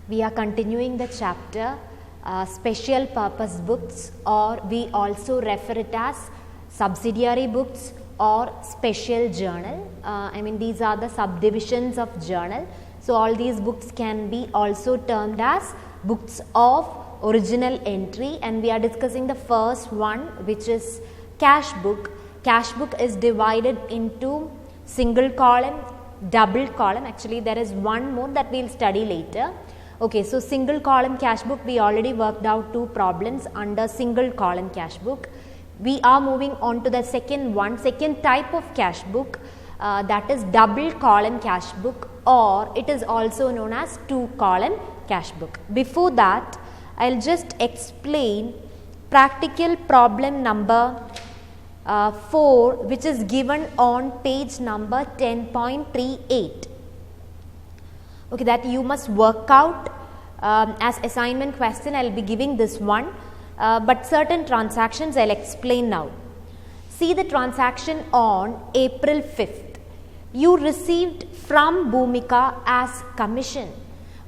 We are continuing the chapter special purpose books, or we also refer it as subsidiary books or special journal. These are the subdivisions of journal. So, all these books can be also termed as books of original entry, and we are discussing the first one, which is cash book. Cash book is divided into single column, double column. Actually, there is one more that we will study later. Okay, so single column cash book, we already worked out two problems under single column cash book. We are moving on to the second type of cash book, that is double column cash book, or it is also known as two column cash book. Before that, I will just explain practical problem number 4, which is given on page number 10.38. Okay, that you must work out as assignment question. I will be giving this one, but certain transactions I will explain now. See the transaction on April 5th. You received from Bhumika as commission.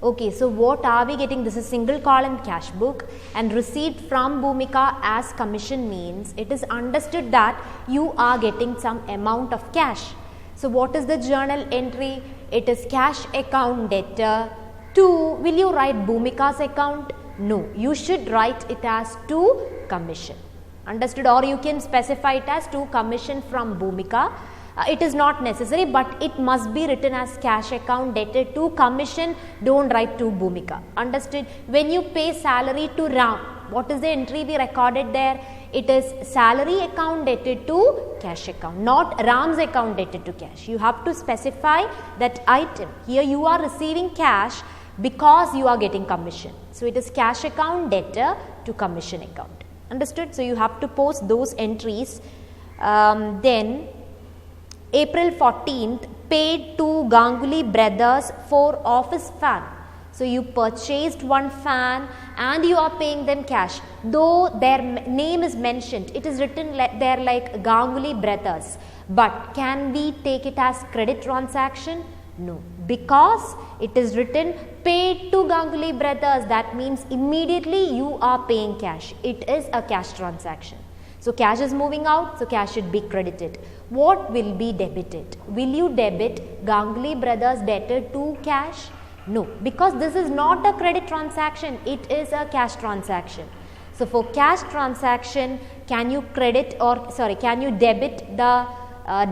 Okay, so what are we getting? This is single column cash book, and received from Bhumika as commission means it is understood that you are getting some amount of cash. So, what is the journal entry? It is cash account debtor to, will you write Bhumika's account? No, you should write it as to commission. Understood? Or you can specify it as to commission from Bhumika. It is not necessary, but it must be written as cash account debtor to commission. Don't write to Bhumika. Understood? When you pay salary to Ram, what is the entry we recorded there? It is salary account debtor to cash account, not Ram's account debtor to cash. You have to specify that item. Here you are receiving cash because you are getting commission. So, it is cash account debtor to commission account. Understood? So, you have to post those entries. Then April 14th, paid to Ganguly Brothers for office fan. So, you purchased one fan and you are paying them cash. Though their name is mentioned, it is written there like Ganguly Brothers. But can we take it as credit transaction? No, because it is written paid to Ganguly Brothers. That means immediately you are paying cash. It is a cash transaction. So, cash is moving out, so cash should be credited. What will be debited? Will you debit Ganguly Brothers debtor to cash? No, because this is not a credit transaction, it is a cash transaction. So, for cash transaction, can you can you debit the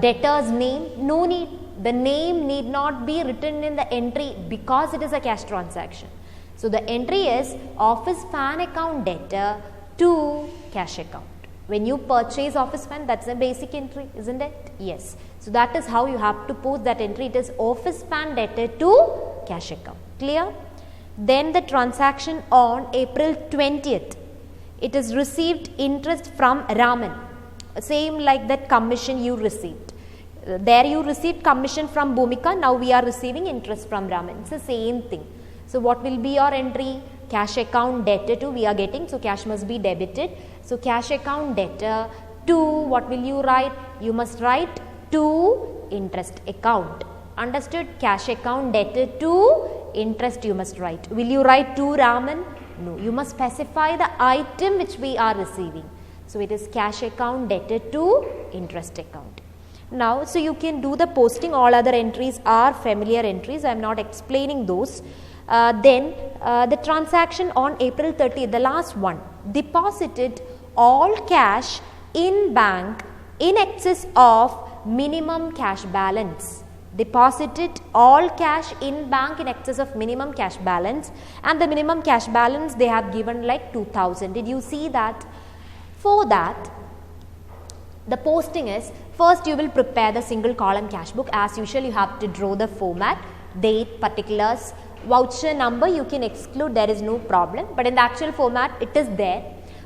debtor's name? No need. The name need not be written in the entry because it is a cash transaction. So, the entry is office fan account debtor to cash account. When you purchase office fan, that is a basic entry, isn't it? Yes. So, that is how you have to post that entry. It is office fan debtor to cash account. Clear? Then the transaction on April 20th. It is received interest from Raman. Same like that commission you received. There you received commission from Bhumika. Now we are receiving interest from Raman. It's the same thing. So, what will be your entry? Cash account debtor to, we are getting, so cash must be debited. So, cash account debtor to, what will you write? You must write to interest account. Understood? Cash account debtor to interest you must write. Will you write to Raman? No, you must specify the item which we are receiving. So, it is cash account debtor to interest account. Now, so you can do the posting. All other entries are familiar entries. I am not explaining those. Then the transaction on April 30th, the last one, deposited all cash in bank in excess of minimum cash balance. Deposited all cash in bank in excess of minimum cash balance, and the minimum cash balance they have given like 2000. Did you see that? For that, the posting is, first you will prepare the single column cash book. As usual, you have to draw the format, date, particulars, voucher number you can exclude, there is no problem, but in the actual format it is there.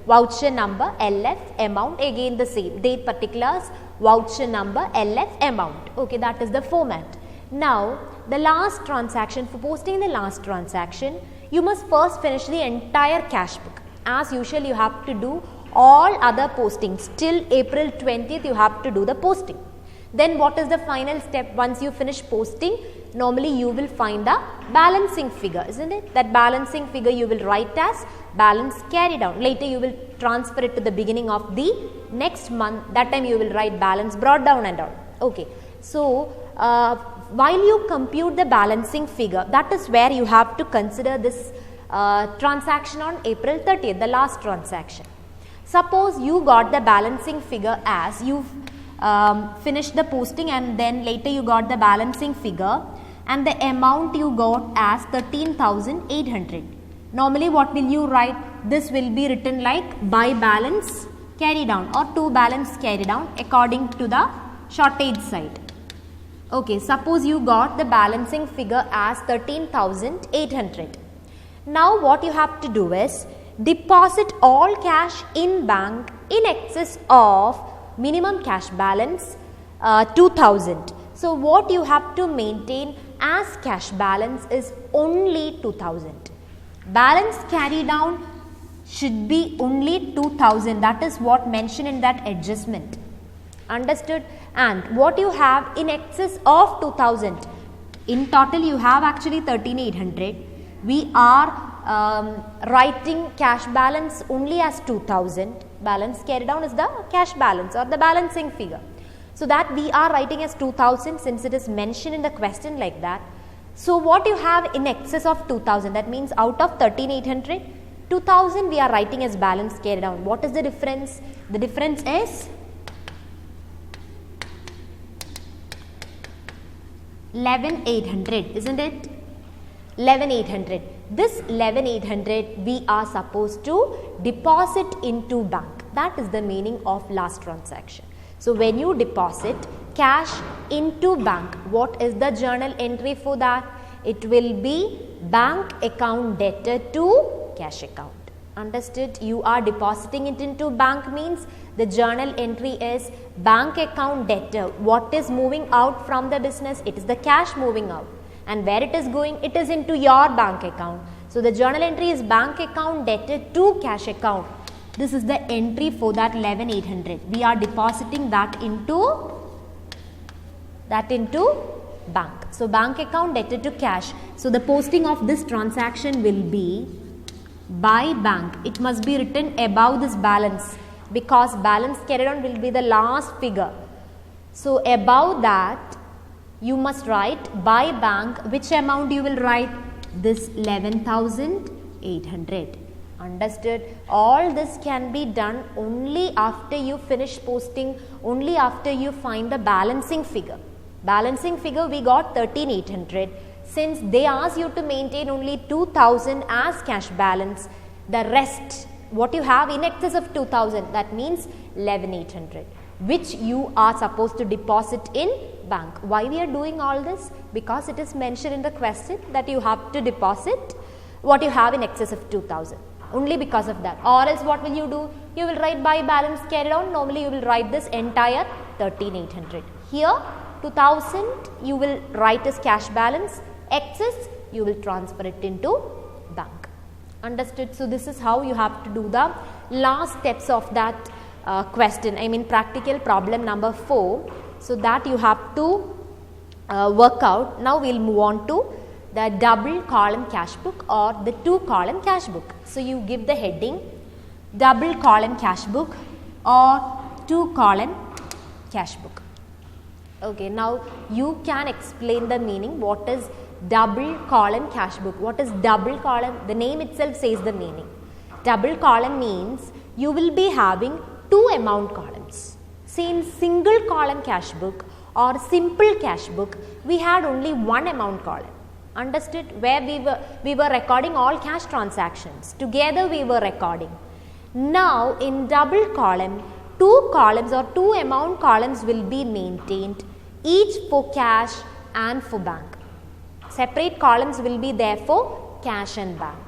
Voucher number, LF, amount, again the same, date, particulars, voucher number, LF, amount. Okay, that is the format. Now, the last transaction, for posting the last transaction, you must first finish the entire cash book. As usual, you have to do all other postings till April 20th, you have to do the posting. Then what is the final step? Once you finish posting, normally you will find a balancing figure, isn't it? That balancing figure you will write as balance carried down. Later you will transfer it to the beginning of the next month. That time you will write balance brought down and all. Okay. So, while you compute the balancing figure, that is where you have to consider this transaction on April 30th, the last transaction. Suppose you got the balancing figure as you finished the posting and then later you got the balancing figure and the amount you got as 13,800. Normally what will you write? This will be written like by balance carry down or to balance carry down according to the shortage side. Okay, suppose you got the balancing figure as 13,800. Now what you have to do is deposit all cash in bank in excess of minimum cash balance 2,000. So what you have to maintain as cash balance is only 2,000. Balance carry down should be only 2,000. That is what mentioned in that adjustment. Understood? And what you have in excess of 2,000. In total you have actually 13,800. We are writing cash balance only as 2,000. Balance carried down is the cash balance or the balancing figure. So that we are writing as 2,000 since it is mentioned in the question like that. So what you have in excess of 2,000, that means out of 13,800, 2,000 we are writing as balance carried down. What is the difference? The difference is 11,800, isn't it? 11,800. This 11,800 we are supposed to deposit into bank. That is the meaning of last transaction. So when you deposit cash into bank, what is the journal entry for that? It will be bank account debtor to cash account. Understood? You are depositing it into bank means the journal entry is bank account debtor. What is moving out from the business? It is the cash moving out. And where it is going? It is into your bank account. So the journal entry is bank account debtor to cash account. This is the entry for that 11,800. We are depositing that into bank. So bank account debtor to cash. So the posting of this transaction will be by bank. It must be written above this balance because balance carried on will be the last figure. So above that you must write by bank. Which amount you will write? This 11,800. Understood? All this can be done only after you finish posting, only after you find the balancing figure. Balancing figure we got 13,800. Since they ask you to maintain only 2,000 as cash balance, the rest what you have in excess of 2,000, that means 11,800, which you are supposed to deposit in bank. Why we are doing all this? Because it is mentioned in the question that you have to deposit what you have in excess of 2,000. Only because of that. Or else what will you do? You will write by balance carried on. Normally you will write this entire 13,800. Here 2,000 you will write as cash balance. Excess you will transfer it into bank. Understood? So this is how you have to do the last steps of that question. I mean practical problem number 4. So that you have to work out. Now we will move on to the double column cash book or the 2 column cash book. So you give the heading double column cash book or 2 column cash book. Okay, now you can explain the meaning. What is double column cash book? What is double column? The name itself says the meaning. Double column means you will be having 2 amount columns. See, in single column cash book or simple cash book, we had only 1 amount column. Understood? Where we were recording all cash transactions. Together we were recording. Now in double column, 2 columns or 2 amount columns will be maintained, each for cash and for bank. Separate columns will be there for cash and bank.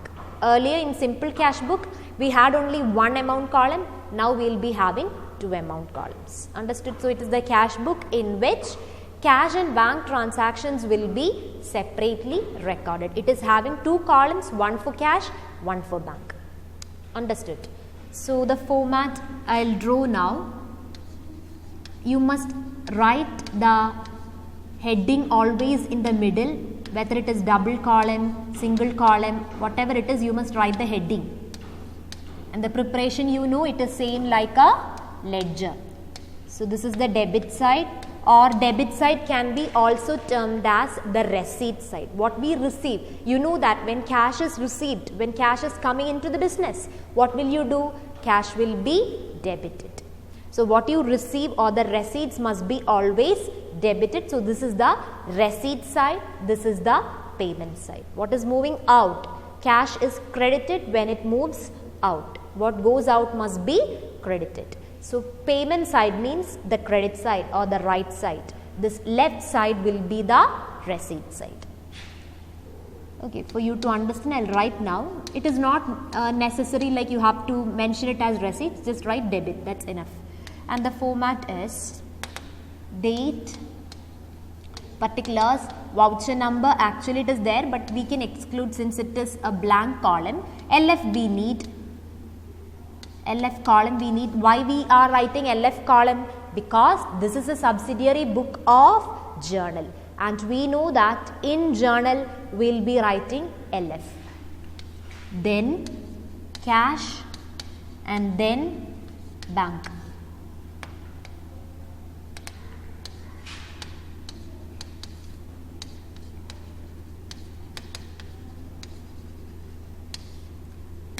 Earlier in simple cash book, we had only 1 amount column. Now we will be having 2 amount columns. Understood? So it is the cash book in which cash and bank transactions will be separately recorded. It is having 2 columns, 1 for cash, 1 for bank. Understood? So the format I will draw now. You must write the heading always in the middle, whether it is double column, single column, whatever it is, you must write the heading. And the preparation, you know, it is same like a ledger. So this is the debit side, or debit side can be also termed as the receipt side. What we receive, you know that when cash is received, when cash is coming into the business, what will you do? Cash will be debited. So what you receive or the receipts must be always debited. So this is the receipt side, this is the payment side. What is moving out? Cash is credited when it moves out. What goes out must be credited. So payment side means the credit side or the right side. This left side will be the receipt side. Okay, for you to understand, I'll write now. It is not necessary like you have to mention it as receipts, just write debit, that's enough. And the format is date, particulars, voucher number, actually it is there but we can exclude since it is a blank column. LF we need. LF column we need. Why we are writing LF column? Because this is a subsidiary book of journal and we know that in journal we will be writing LF. Then cash and then bank.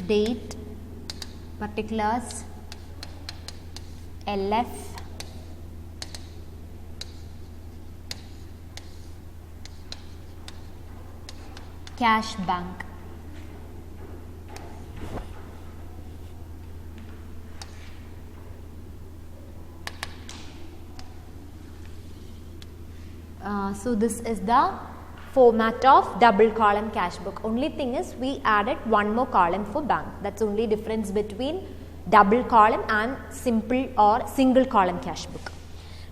Date, particulars, LF, cash, bank. So this is the format of double column cash book. Only thing is we added one more column for bank. That's only difference between double column and simple or single column cash book.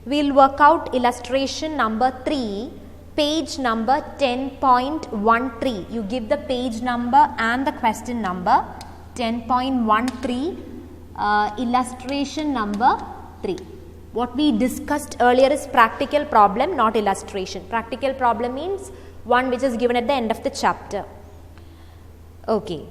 We will work out illustration number 3, page number 10.13. You give the page number and the question number 10.13, illustration number 3. What we discussed earlier is practical problem, not illustration. Practical problem means one which is given at the end of the chapter. Okay.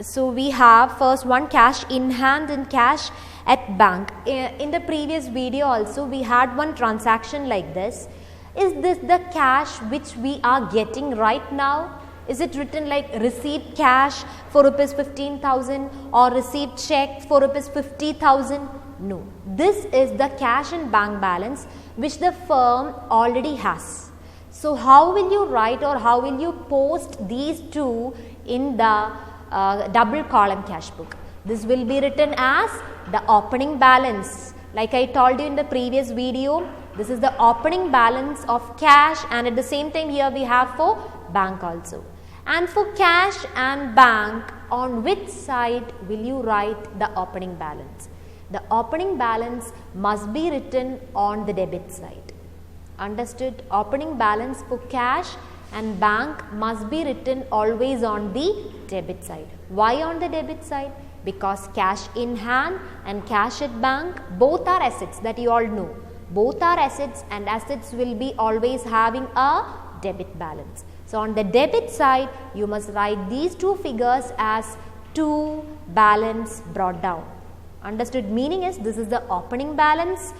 So we have first one, cash in hand and cash at bank. In the previous video also we had one transaction like this. Is this the cash which we are getting right now? Is it written like received cash for rupees 15,000 or received check for rupees 50,000? No. This is the cash and bank balance which the firm already has. So how will you write or how will you post these two in the double column cash book? This will be written as the opening balance. Like I told you in the previous video, this is the opening balance of cash and at the same time here we have for bank also. And for cash and bank, on which side will you write the opening balance? The opening balance must be written on the debit side. Understood? Opening balance for cash and bank must be written always on the debit side. Why on the debit side? Because cash in hand and cash at bank, both are assets, that you all know. Both are assets and assets will be always having a debit balance. So on the debit side, you must write these two figures as to balance brought down. Understood? Meaning is this is the opening balance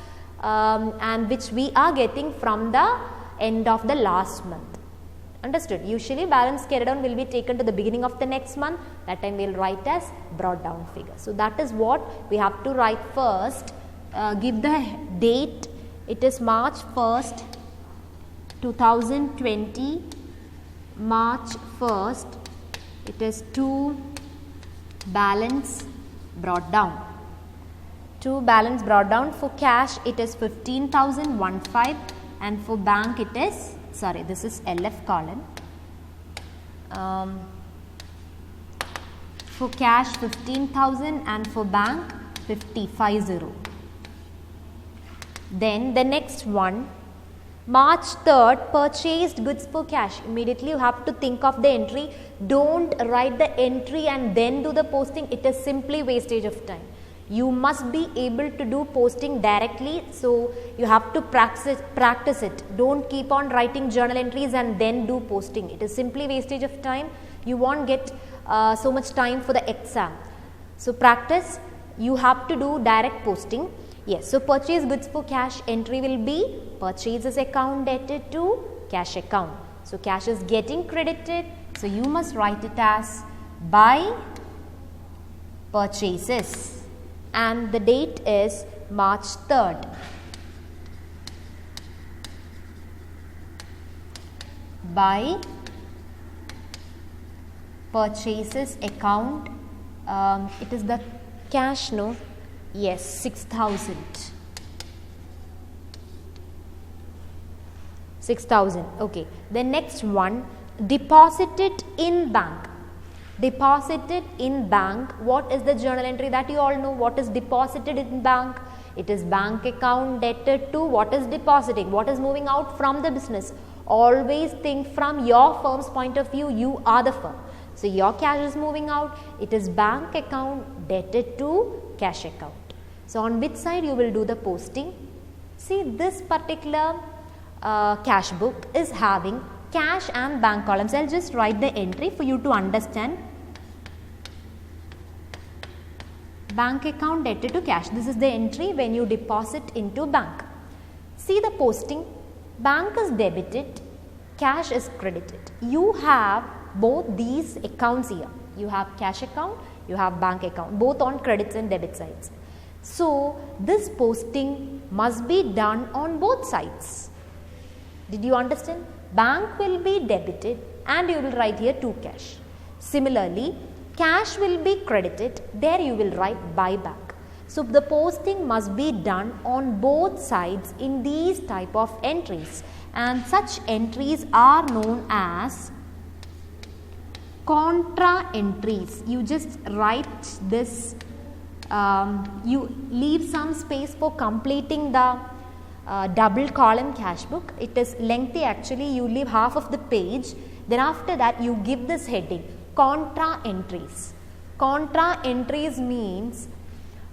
and which we are getting from the end of the last month. Understood? Usually balance carried on will be taken to the beginning of the next month. That time we will write as brought down figure. So that is what we have to write first. Give the date. It is March 1st, 2020. March 1st. It is to balance brought down. To balance brought down. For cash it is 15,015 and for bank it is, sorry, this is LF column. For cash 15,000 and for bank 50. Then the next one, March 3rd, purchased goods for cash. Immediately you have to think of the entry. Don't write the entry and then do the posting. It is simply wastage of time. You must be able to do posting directly, so you have to practice it. Don't keep on writing journal entries and then do posting. It is simply wastage of time. You won't get so much time for the exam. So practice. You have to do direct posting. Yes, so purchase goods for cash entry will be purchases account debted to cash account. So cash is getting credited. So you must write it as by purchases. And the date is March 3rd. By purchases account, it is the cash, no? Yes, 6,000. 6,000. Okay. The next one, deposited in bank. Deposited in bank. What is the journal entry that you all know? What is deposited in bank? It is bank account debted to what is depositing, what is moving out from the business. Always think from your firm's point of view, you are the firm. So your cash is moving out, it is bank account debted to cash account. So on which side you will do the posting? See, this particular cash book is having cash and bank columns. I will just write the entry for you to understand. Bank account debted to cash. This is the entry when you deposit into bank. See the posting. Bank is debited, cash is credited. You have both these accounts here. You have cash account, you have bank account, both on credits and debit sides. So this posting must be done on both sides. Did you understand? Bank will be debited and you will write here to cash. Similarly, cash will be credited, there you will write by bank. So the posting must be done on both sides in these type of entries, and such entries are known as contra entries. You just write this, you leave some space for completing the double column cash book. It is lengthy actually, you leave half of the page, then after that you give this heading contra entries. Contra entries means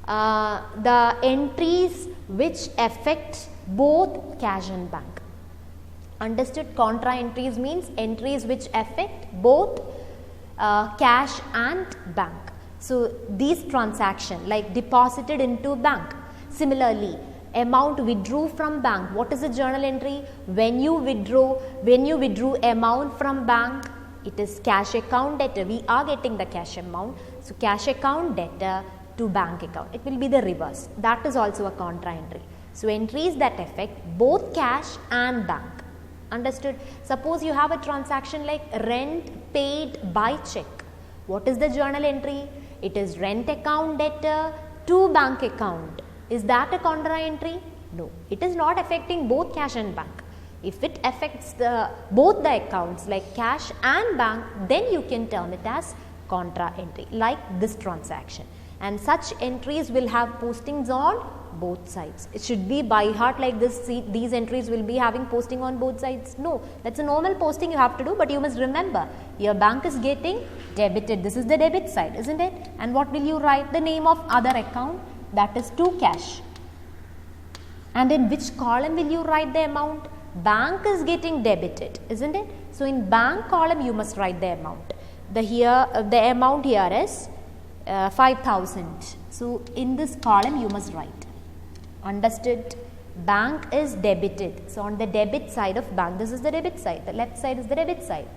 the entries which affect both cash and bank. Understood? Contra entries means entries which affect both cash and bank. So these transactions like deposited into bank. Similarly, amount withdrew from bank. What is the journal entry? When you withdrew amount from bank, it is cash account debtor. We are getting the cash amount. So cash account debtor to bank account. It will be the reverse. That is also a contra entry. So entries that affect both cash and bank. Understood? Suppose you have a transaction like rent paid by check. What is the journal entry? It is rent account debtor to bank account. Is that a contra entry? No. It is not affecting both cash and bank. If it affects both the accounts like cash and bank, then you can term it as contra entry, like this transaction. And such entries will have postings on both sides. It should be by heart like this. See, these entries will be having posting on both sides. No, that's a normal posting you have to do, but you must remember your bank is getting debited. This is the debit side, isn't it? And what will you write? The name of other account, that is to cash. And in which column will you write the amount? Bank is getting debited, isn't it? So in bank column you must write the amount. The amount here is 5,000. So in this column you must write. Understood? Bank is debited. So on the debit side of bank, this is the debit side. The left side is the debit side.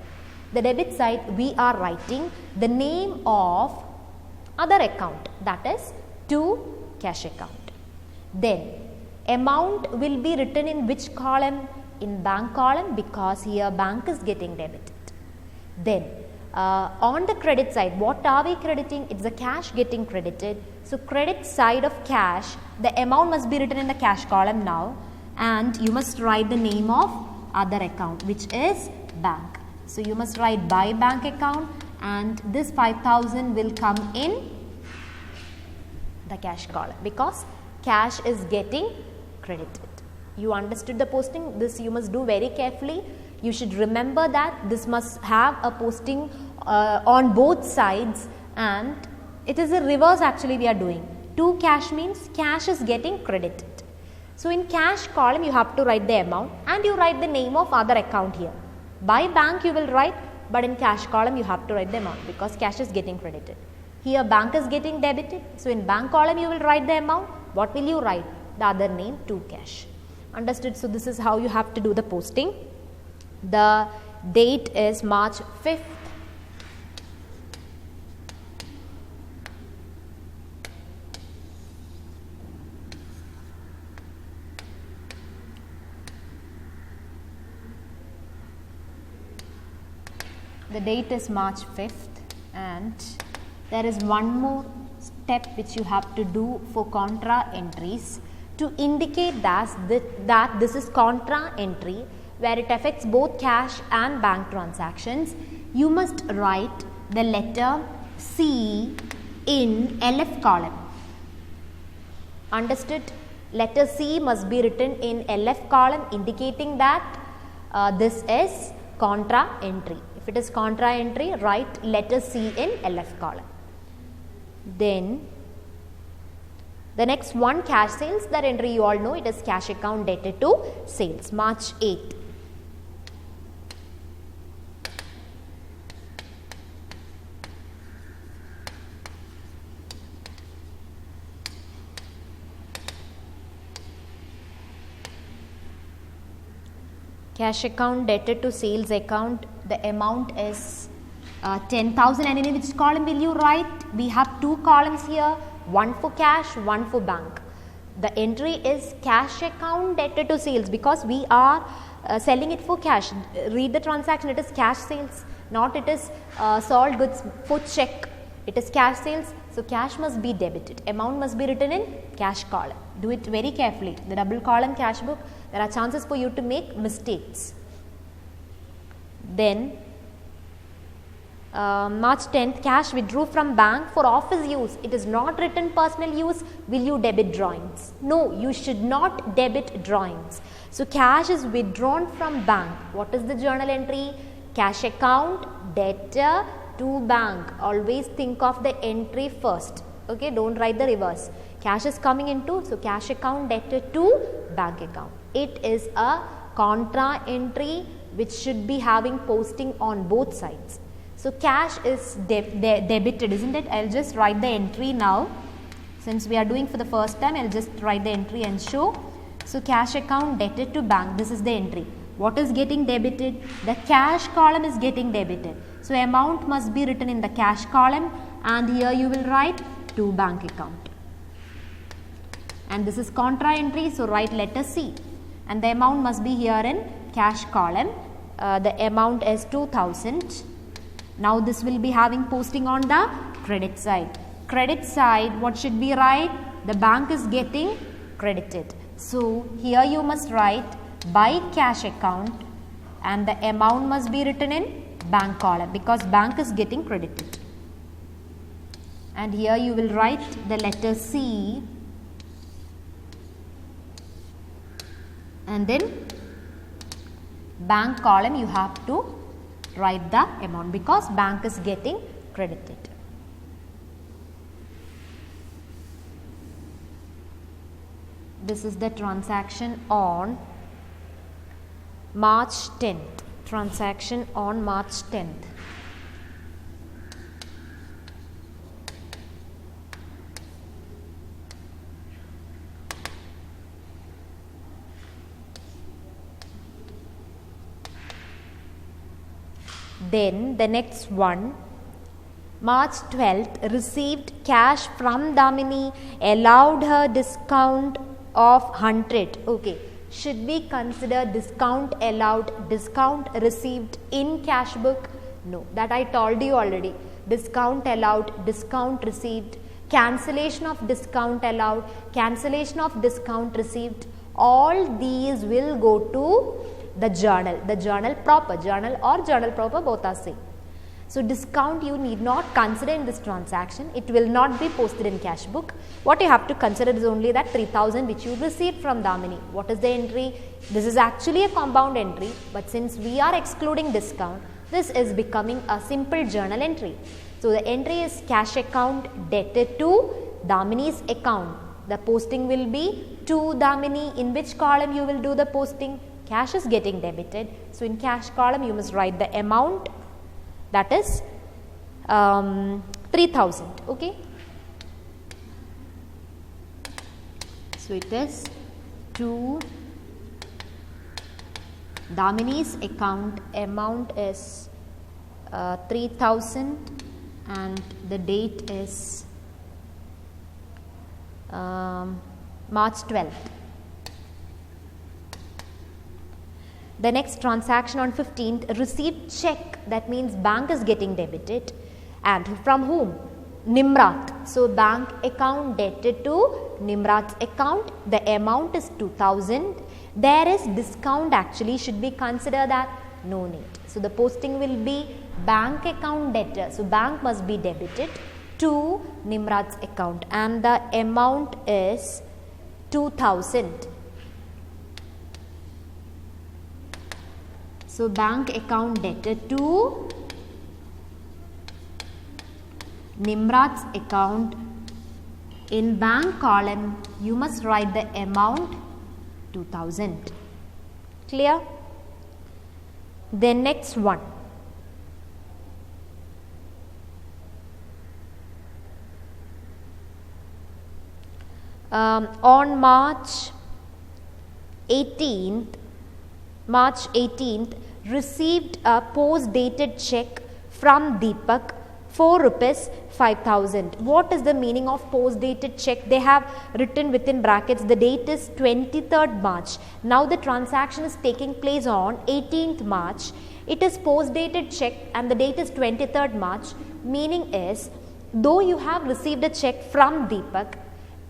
The debit side we are writing the name of other account, that is to cash account. Then amount will be written in which column? In bank column, because here bank is getting debited. Then on the credit side, what are we crediting? It's the cash getting credited. So credit side of cash, the amount must be written in the cash column now, and you must write the name of other account, which is bank. So you must write by bank account, and this 5,000 will come in the cash column because cash is getting credited. You understood the posting? This you must do very carefully. You should remember that this must have a posting on both sides, and it is a reverse actually we are doing. To cash means cash is getting credited. So in cash column you have to write the amount and you write the name of other account here. By bank you will write, but in cash column you have to write the amount because cash is getting credited. Here bank is getting debited. So in bank column you will write the amount. What will you write? The other name, to cash. Understood? So this is how you have to do the posting. The date is March 5th. The date is March 5th, and there is one more step which you have to do for contra entries to indicate that this is contra entry where it affects both cash and bank transactions. You must write the letter C in LF column. Understood? Letter C must be written in LF column indicating that this is contra entry. If it is contra entry, write letter C in LF column. Then the next one, cash sales, that entry you all know, it is cash account debted to sales, March 8th. Cash account debted to sales account, the amount is 10,000, and in which column will you write? We have two columns here, one for cash, one for bank. The entry is cash account debted to sales because we are selling it for cash. Read the transaction, it is cash sales, not it is sold goods for check. It is cash sales, so cash must be debited. Amount must be written in cash column. Do it very carefully. The double column cash book, there are chances for you to make mistakes. Then March 10th, cash withdrew from bank for office use. It is not written personal use. Will you debit drawings? No, you should not debit drawings. So cash is withdrawn from bank. What is the journal entry? Cash account debtor to bank. Always think of the entry first. Okay, don't write the reverse. Cash is coming into, so cash account debtor to bank account. It is a contra entry which should be having posting on both sides. So cash is debited, isn't it? I'll just write the entry now. Since we are doing for the first time, I'll just write the entry and show. So cash account debted to bank, this is the entry. What is getting debited? The cash column is getting debited. So amount must be written in the cash column, and here you will write to bank account. And this is contra entry, so write letter C. And the amount must be here in cash column. The amount is 2,000. Now this will be having posting on the credit side. Credit side, what should we write? The bank is getting credited. So here you must write by cash account, and the amount must be written in bank column because bank is getting credited. And here you will write the letter C, and then bank column you have to write the amount because bank is getting credited. This is the transaction on March 10th. Transaction on March 10th. Then the next one, March 12th, received cash from Damini, allowed her discount of 100. Okay, should we consider discount allowed, discount received in cash book? No, that I told you already. Discount allowed, discount received, cancellation of discount allowed, cancellation of discount received, all these will go to the journal proper, journal or journal proper, both are same. So discount you need not consider in this transaction, it will not be posted in cash book. What you have to consider is only that 3,000 which you received from Damini. What is the entry? This is actually a compound entry, but since we are excluding discount, this is becoming a simple journal entry. So the entry is cash account debted to Damini's account. The posting will be to Damini. In which column you will do the posting? Cash is getting debited. So, in cash column you must write the amount, that is 3000. Okay. So, it is to Damini's account, amount is 3000 and the date is March 12th. The next transaction on 15th, received check, that means bank is getting debited, and from whom? Nimrat. So, bank account debted to Nimrat's account, the amount is 2000. There is discount, actually should be considered that? No need. So, the posting will be bank account debtor. So, bank must be debited to Nimrat's account and the amount is 2000. So, bank account debtor to Nimrat's account. In bank column you must write the amount 2000. Clear? Then next one. On March 18th, received a post dated check from Deepak for rupees 5000. What is the meaning of post dated check? They have written within brackets, the date is 23rd March. Now the transaction is taking place on 18th March. It is post dated check and the date is 23rd March. Meaning is, though you have received a check from Deepak,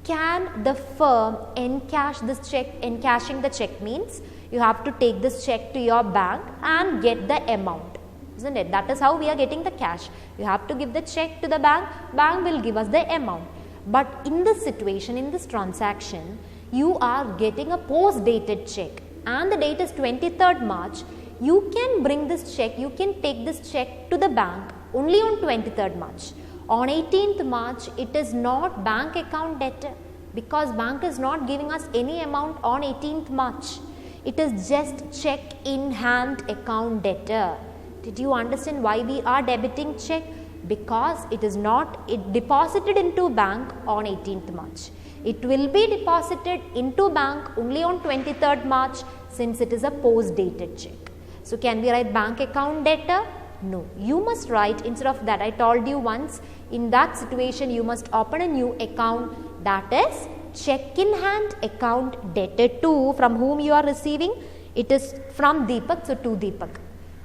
can the firm encash this check? Encashing the check means you have to take this check to your bank and get the amount, isn't it? That is how we are getting the cash. You have to give the check to the bank, bank will give us the amount. But in this situation, in this transaction, you are getting a post dated check and the date is 23rd March. You can bring this check, you can take this check to the bank only on 23rd March. On 18th March, it is not bank account debtor because bank is not giving us any amount on 18th March. It is just check in hand account debtor. Did you understand why we are debiting check? Because it is not deposited into bank on 18th March. It will be deposited into bank only on 23rd March since it is a post dated check. So, can we write bank account debtor? No. You must write, instead of that, I told you once, in that situation you must open a new account, that is check in hand account debtor to, from whom you are receiving? It is from Deepak, so to Deepak.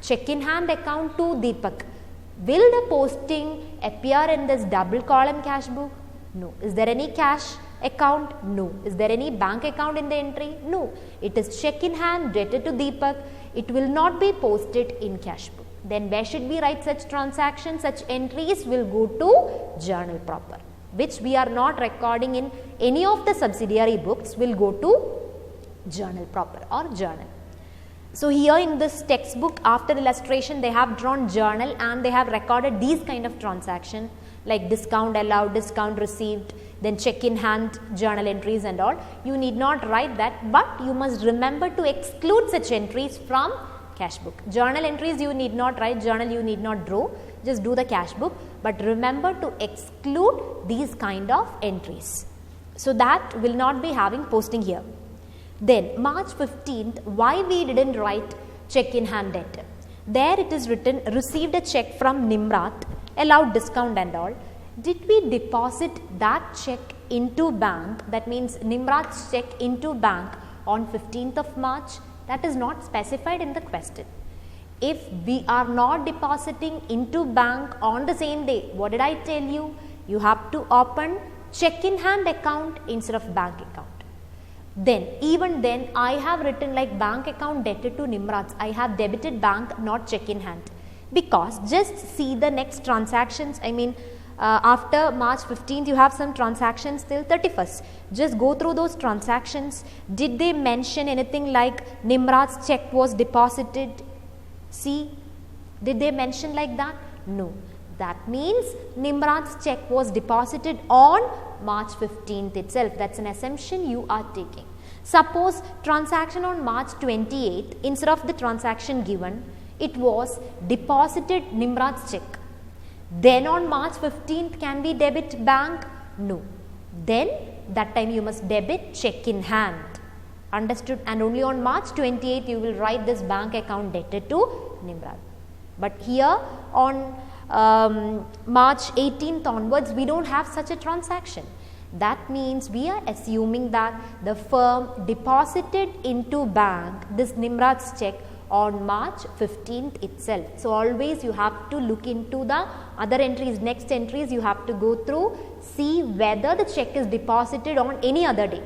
Check in hand account to Deepak. Will the posting appear in this double column cash book? No. Is there any cash account? No. Is there any bank account in the entry? No. It is check in hand debtor to Deepak. It will not be posted in cash book. Then where should we write such transactions? Such entries will go to journal proper, which we are not recording in any of the subsidiary books, will go to journal proper or journal. So, here in this textbook, after illustration, they have drawn journal and they have recorded these kind of transaction like discount allowed, discount received, then check in hand, journal entries and all. You need not write that, but you must remember to exclude such entries from cash book. Journal entries you need not write, journal you need not draw, just do the cash book, but remember to exclude these kind of entries. So, that will not be having posting here. Then March 15th, why we didn't write check in hand debtor? There it is written, received a check from Nimrat, allowed discount and all. Did we deposit that check into bank? That means Nimrat's check into bank on 15th of March. That is not specified in the question. If we are not depositing into bank on the same day, what did I tell you? You have to open check in hand account instead of bank account. Then, even then, I have written like bank account debtor to Nimrat's. I have debited bank, not check in hand. Because just see the next transactions. I mean, after March 15th, you have some transactions till 31st. Just go through those transactions. Did they mention anything like Nimrat's check was deposited? See, did they mention like that? No. That means Nimrat's check was deposited on March 15th itself. That's an assumption you are taking. Suppose transaction on March 28th, instead of the transaction given, it was deposited Nimrad's check. Then on March 15th, can we debit bank? No. Then that time you must debit check in hand. Understood? And only on March 28th you will write this bank account debtor to Nimrad. But here on March 18th onwards, we don't have such a transaction. That means we are assuming that the firm deposited into bank this Nimrad's check on March 15th itself. So always you have to look into the other entries, next entries you have to go through, see whether the check is deposited on any other day.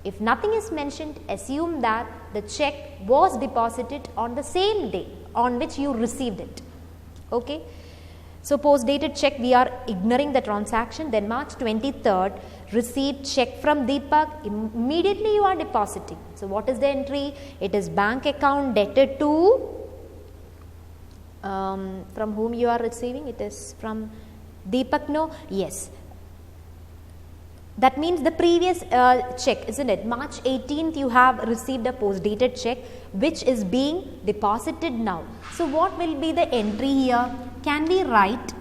If nothing is mentioned, assume that the check was deposited on the same day on which you received it. Okay. So post dated check, we are ignoring the transaction. Then March 23rd, received check from Deepak, immediately you are depositing. So what is the entry? It is bank account debtor to, from whom you are receiving? It is from Deepak, no? Yes. That means the previous check, isn't it? March 18th you have received a post dated check which is being deposited now. So what will be the entry here? Can we write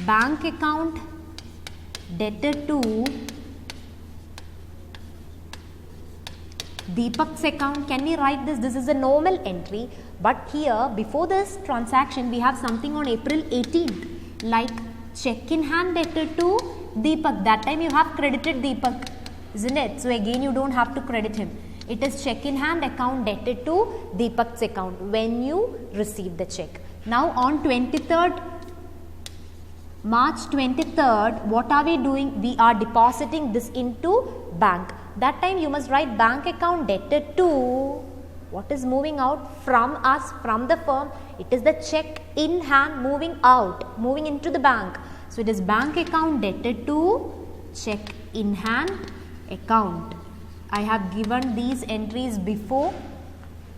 bank account debtor to Deepak's account? Can we write this? This is a normal entry, but here before this transaction we have something on April 18th like check in hand debtor to Deepak. That time you have credited Deepak, isn't it? So again you don't have to credit him. It is check in hand account debtor to Deepak's account when you receive the check. Now on 23rd, March 23rd, what are we doing? We are depositing this into bank. That time you must write bank account debtor to, what is moving out from us, from the firm? It is the check in hand moving out, moving into the bank. So it is bank account debtor to check in hand account. I have given these entries before.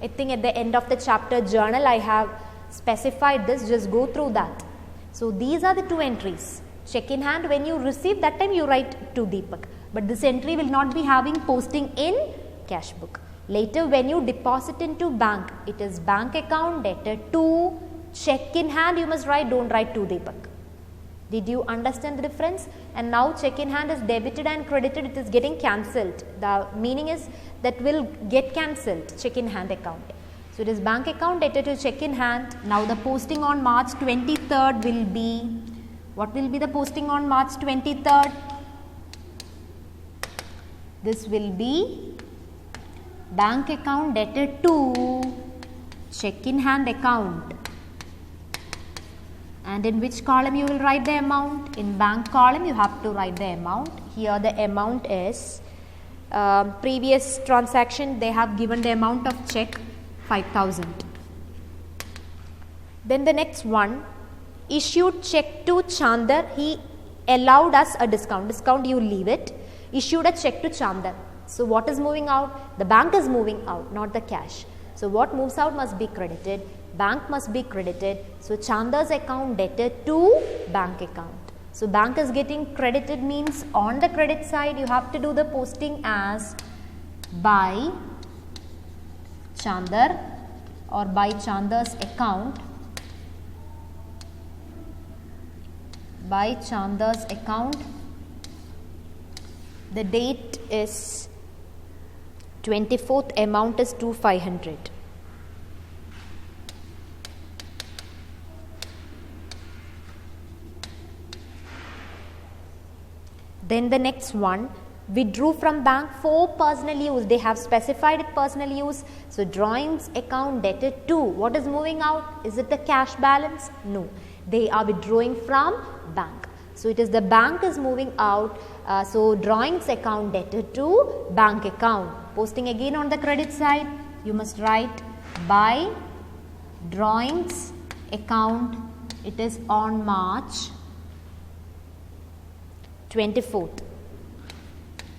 I think at the end of the chapter journal I have specified this, just go through that. So these are the two entries. Check in hand, when you receive, that time you write to Deepak. But this entry will not be having posting in cash book. Later when you deposit into bank, it is bank account debtor to check in hand, you must write, don't write to Deepak. Did you understand the difference? And now check in hand is debited and credited, it is getting cancelled. The meaning is that will get cancelled, check in hand account. So it is bank account debtor to check in hand. Now the posting on March 23rd will be, what will be the posting on March 23rd? This will be bank account debtor to check in hand account. And in which column you will write the amount? In bank column you have to write the amount. Here the amount is, previous transaction they have given the amount of check 5,000. Then the next one, issued check to Chandar, he allowed us a discount. Discount you leave it. Issued a check to Chandar. So what is moving out? The bank is moving out, not the cash. So what moves out must be credited. Bank must be credited. So Chandar's account debtor to bank account. So bank is getting credited means on the credit side you have to do the posting as by Chandar or by Chandar's account. By Chandar's account. The date is 24th, amount is 2,500. Then the next one, withdrew from bank for personal use. They have specified it personal use. So drawings account debtor to, what is moving out? Is it the cash balance? No. They are withdrawing from bank. So it is the bank is moving out. So drawings account debtor to bank account. Posting again on the credit side, you must write by drawings account. It is on March 24th.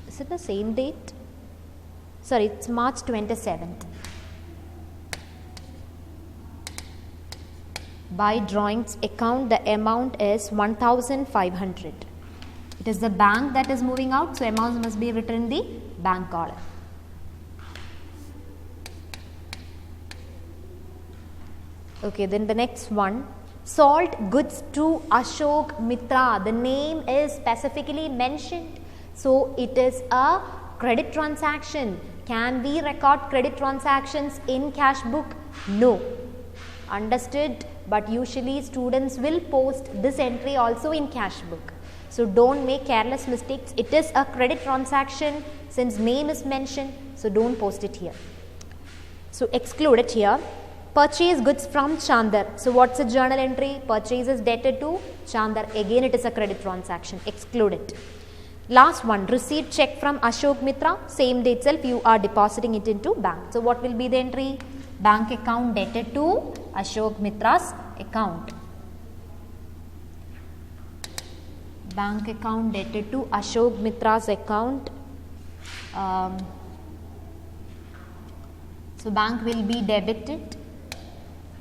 Is it the same date? Sorry, it's March 27th. By drawings account, the amount is 1,500. It is the bank that is moving out, so amounts must be written in the bank column. Okay, then the next one, sold goods to Ashok Mitra. The name is specifically mentioned, so it is a credit transaction. Can we record credit transactions in cash book? No. Understood? But usually students will post this entry also in cash book. So don't make careless mistakes. It is a credit transaction since name is mentioned, so don't post it here. So exclude it here. Purchase goods from Chandar. So what's the journal entry? Purchase is debted to Chandar. Again it is a credit transaction. Exclude it. Last one, received check from Ashok Mitra. Same day itself you are depositing it into bank. So what will be the entry? Bank account debted to Ashok Mitra's account. Bank account debted to Ashok Mitra's account. So bank will be debited.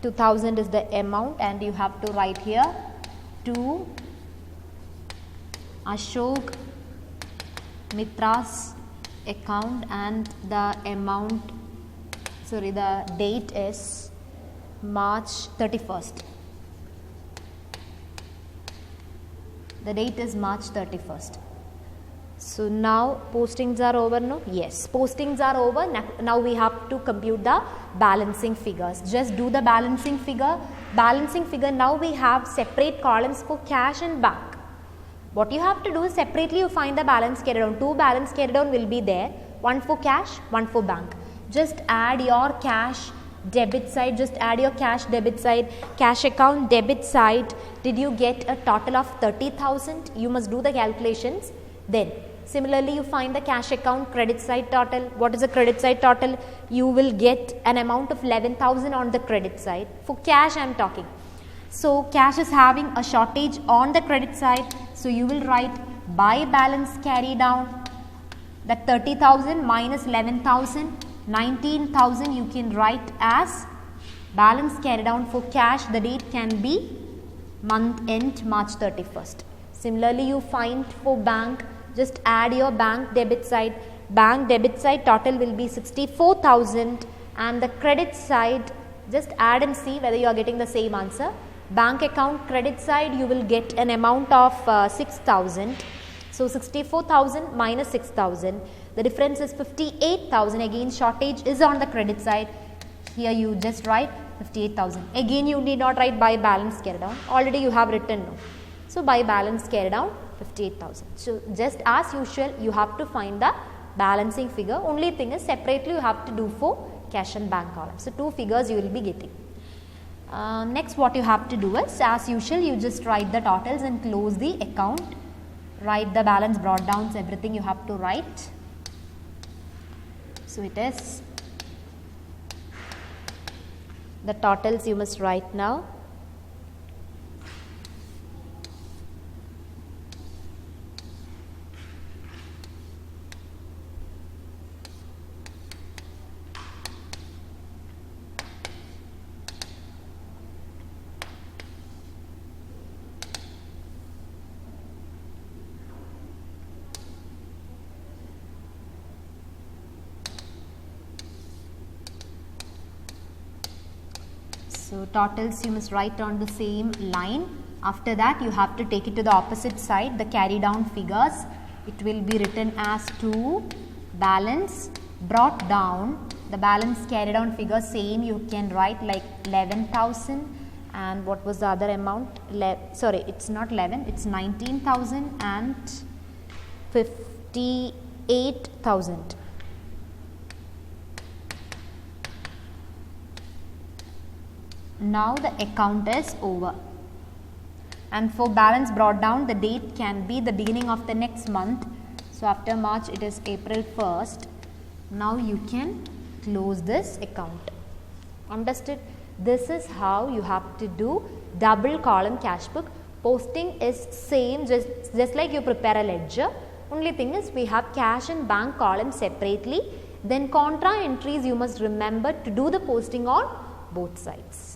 2000 is the amount, and you have to write here to Ashok Mitra's account, and the amount, sorry, the date is March 31st. The date is March 31st. So now postings are over, no? Yes, postings are over. Now we have to compute the balancing figures. Just do the balancing figure. Balancing figure, now we have separate columns for cash and bank. What you have to do is separately you find the balance carried on. Two balance carried on will be there. One for cash, one for bank. Just add your cash debit side. Just add your cash debit side. Cash account debit side. Did you get a total of 30,000? You must do the calculations. Then similarly you find the cash account credit side total. What is the credit side total? You will get an amount of 11,000 on the credit side. For cash I am talking. So cash is having a shortage on the credit side. So you will write by balance carry down. That 30,000 minus 11,000, 19,000 you can write as balance carry down for cash. The date can be month end March 31st. Similarly you find for bank, just add your bank debit side. Bank debit side total will be 64,000, and the credit side, just add and see whether you are getting the same answer. Bank account credit side you will get an amount of 6,000. So 64,000 minus 6,000, the difference is 58,000. Again shortage is on the credit side. Here you just write 58,000. Again you need not write by balance carry down. Already you have written no. So by balance carry down 58,000. So just as usual you have to find the balancing figure. Only thing is separately you have to do for cash and bank column. So two figures you will be getting. Next what you have to do is, as usual, you just write the totals and close the account. Write the balance, brought downs, everything you have to write. So it is the totals you must write now. So totals you must write on the same line. After that you have to take it to the opposite side, the carry down figures. It will be written as to balance brought down. The balance carry down figure same you can write like 11,000, and what was the other amount? Sorry, it's not 11, it's 19,000 and 58,000. Now the account is over, and for balance brought down the date can be the beginning of the next month. So after March it is April 1st. Now you can close this account. Understood? This is how you have to do double column cash book. Posting is same, just like you prepare a ledger. Only thing is we have cash and bank columns separately. Then contra entries you must remember to do the posting on both sides.